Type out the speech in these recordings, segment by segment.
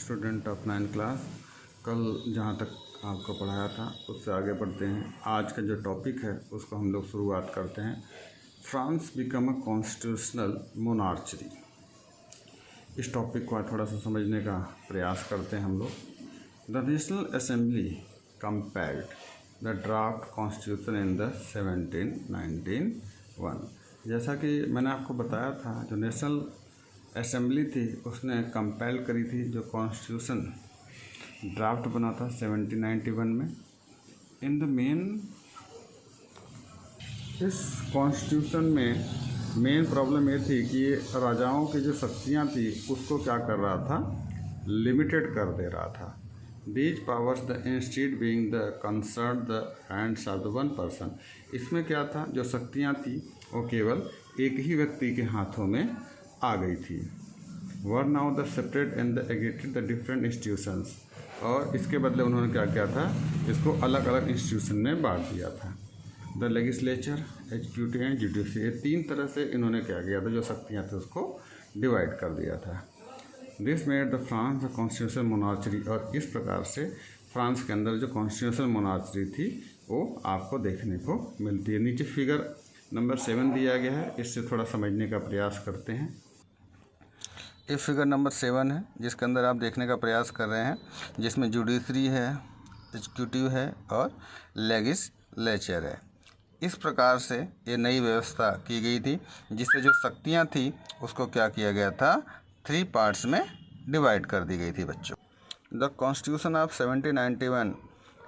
Student of 9th class. कल जहाँ तक आपको पढ़ाया था उससे आगे बढ़ते हैं। आज का जो टॉपिक है उसको हम लोग शुरुआत करते हैं। France become a constitutional monarchy. इस टॉपिक को आज थोड़ा सा समझने का प्रयास करते हैं हम लोग। The national assembly compelled the draft constitution in the 1791। जैसा कि मैंने आपको बताया था, जो नेशनल असेंबली थी उसने कंपेल करी थी जो कॉन्स्टिट्यूशन ड्राफ्ट बना था 1791 में। इन द मेन इस कॉन्स्टिट्यूशन में मेन प्रॉब्लम ये थी कि ये राजाओं की जो शक्तियाँ थी उसको क्या कर रहा था, लिमिटेड कर दे रहा था। These powers the instead being the concern the hands of the one person. इसमें क्या था, जो शक्तियाँ थी वो केवल एक ही व्यक्ति के हाथों में आ गई थी। Were now the separate and the aggregated the different institutions. और इसके बदले उन्होंने क्या किया था, इसको अलग अलग इंस्टीट्यूशन में बांट दिया था। The legislature, executive and judiciary, ये तीन तरह से इन्होंने क्या किया था, जो शक्तियाँ थी उसको डिवाइड कर दिया था। This made the France the constitutional monarchy. और इस प्रकार से फ्रांस के अंदर जो कॉन्स्टिट्यूशनल मोनार्ची थी वो आपको देखने को मिलती है। नीचे फिगर नंबर 7 दिया गया है, इससे थोड़ा समझने का प्रयास करते हैं। ये फिगर नंबर 7 है जिसके अंदर आप देखने का प्रयास कर रहे हैं, जिसमें जुडिशरी है, एग्जीक्यूटिव है और लेजिस्लेचर है। इस प्रकार से ये नई व्यवस्था की गई थी, जिससे जो शक्तियाँ थी उसको क्या किया गया था, 3 पार्ट्स में डिवाइड कर दी गई थी बच्चों। द कॉन्स्टिट्यूशन ऑफ 1791,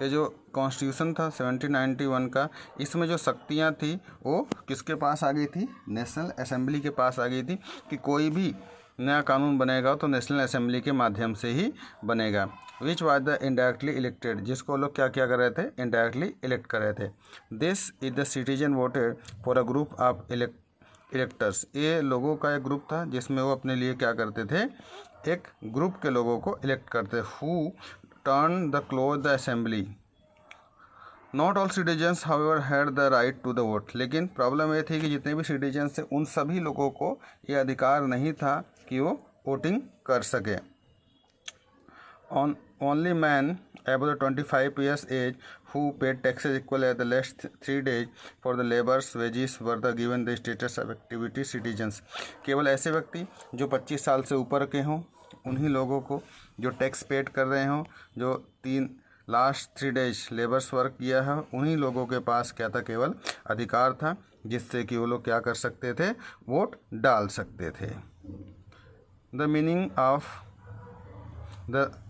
ये जो कॉन्स्टिट्यूशन था 1791 का, इसमें जो शक्तियाँ थी वो किसके पास आ गई थी, नेशनल असेंबली के पास आ गई थी। कि कोई भी नया कानून बनेगा तो नेशनल असेंबली के माध्यम से ही बनेगा। Which was the indirectly elected, जिसको लोग क्या क्या कर रहे थे, इनडायरेक्टली इलेक्ट कर रहे थे। This is the citizen voted for a group of electors. ये लोगों का एक ग्रुप था जिसमें वो अपने लिए क्या करते थे, एक ग्रुप के लोगों को इलेक्ट करते। Who turn the close the assembly. Not all citizens however had the right to the vote. लेकिन प्रॉब्लम ये थी कि जितने भी सिटीजन्स थे उन सभी लोगों को ये अधिकार नहीं था कि वो वोटिंग कर सके। Only man above the 25 years age who paid taxes equal at the last 3 days for the labor's wages were the given the status of activity citizens। केवल ऐसे व्यक्ति जो 25 साल से ऊपर के हों, उन्हीं लोगों को, जो टैक्स पेड कर रहे हों, जो लास्ट 3 डेज लेबर्स वर्क किया है, उन्हीं लोगों के पास क्या था, केवल अधिकार था, जिससे कि वो लोग क्या कर सकते थे, वोट डाल सकते थे। The meaning of the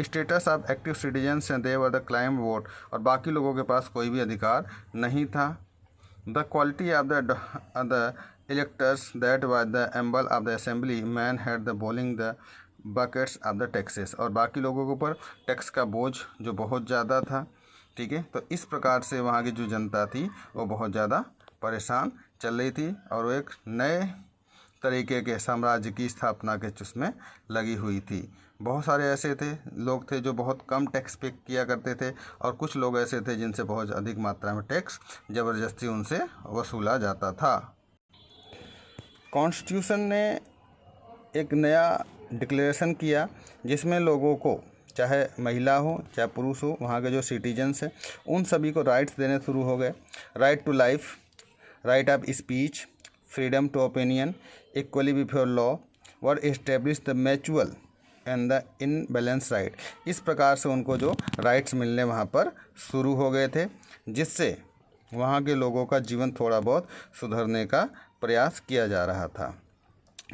status of active citizens and they were the climb vote. और बाकी लोगों के पास कोई भी अधिकार नहीं था। The quality of the electors that was the एम्बल of the assembly man had the bowling the buckets of the taxes. और बाकी लोगों के ऊपर टैक्स का बोझ जो बहुत ज़्यादा था, ठीक है। तो इस प्रकार से वहाँ की जो जनता थी वो बहुत ज़्यादा परेशान चल रही थी और वो एक नए तरीके के साम्राज्य की स्थापना के उसमें लगी हुई थी। बहुत सारे ऐसे लोग थे जो बहुत कम टैक्स पे किया करते थे, और कुछ लोग ऐसे थे जिनसे बहुत अधिक मात्रा में टैक्स ज़बरदस्ती उनसे वसूला जाता था। कॉन्स्टिट्यूशन ने एक नया डिक्लेरेशन किया जिसमें लोगों को, चाहे महिला हो चाहे पुरुष हो, वहाँ के जो सिटीजन्स हैं उन सभी को राइट्स देने शुरू हो गए। Right to life, right of speech, freedom to opinion, equally before law were establish the mutual and the imbalance right. इस प्रकार से उनको जो राइट्स मिलने वहाँ पर शुरू हो गए थे, जिससे वहाँ के लोगों का जीवन थोड़ा बहुत सुधरने का प्रयास किया जा रहा था।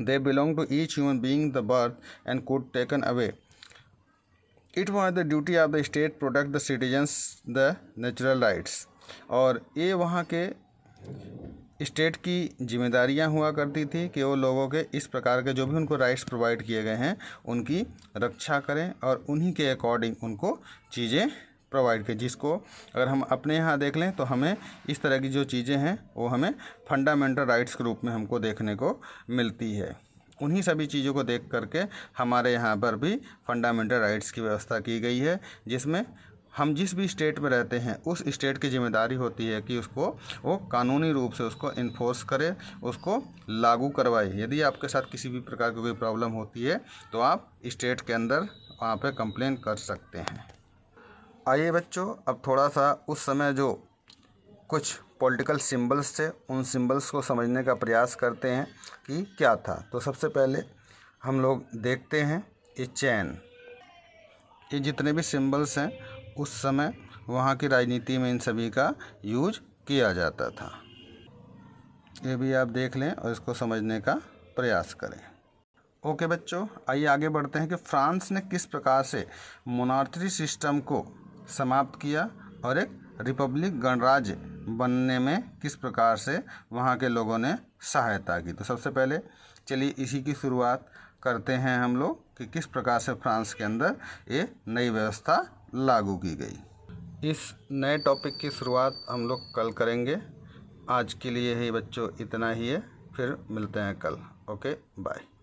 They belong to each human being the birth and could taken away. It was the duty of the state protect the citizens the natural rights. और ये वहाँ के स्टेट की जिम्मेदारियां हुआ करती थी कि वो लोगों के इस प्रकार के जो भी उनको राइट्स प्रोवाइड किए गए हैं उनकी रक्षा करें और उन्हीं के अकॉर्डिंग उनको चीज़ें प्रोवाइड करें। जिसको अगर हम अपने यहाँ देख लें तो हमें इस तरह की जो चीज़ें हैं वो हमें फंडामेंटल राइट्स के रूप में हमको देखने को मिलती है। उन्हीं सभी चीज़ों को देख करके हमारे यहाँ पर भी फंडामेंटल राइट्स की व्यवस्था की गई है, जिसमें हम जिस भी स्टेट में रहते हैं उस स्टेट की जिम्मेदारी होती है कि उसको वो कानूनी रूप से उसको इन्फोर्स करे, उसको लागू करवाए। यदि आपके साथ किसी भी प्रकार की कोई प्रॉब्लम होती है तो आप स्टेट के अंदर वहाँ पे कंप्लेन कर सकते हैं। आइए बच्चों, अब थोड़ा सा उस समय जो कुछ पॉलिटिकल सिंबल्स थे उन सिंबल्स को समझने का प्रयास करते हैं कि क्या था। तो सबसे पहले हम लोग देखते हैं ये चैन, ये जितने भी सिंबल्स हैं उस समय वहाँ की राजनीति में इन सभी का यूज किया जाता था। ये भी आप देख लें और इसको समझने का प्रयास करें। ओके बच्चों, आइए आगे बढ़ते हैं कि फ्रांस ने किस प्रकार से मोनार्ची सिस्टम को समाप्त किया और एक रिपब्लिक गणराज्य बनने में किस प्रकार से वहाँ के लोगों ने सहायता की। तो सबसे पहले चलिए इसी की शुरुआत करते हैं हम लोग कि किस प्रकार से फ्रांस के अंदर ये नई व्यवस्था लागू की गई। इस नए टॉपिक की शुरुआत हम लोग कल करेंगे। आज के लिए ही बच्चों इतना ही है, फिर मिलते हैं कल। Okay, bye.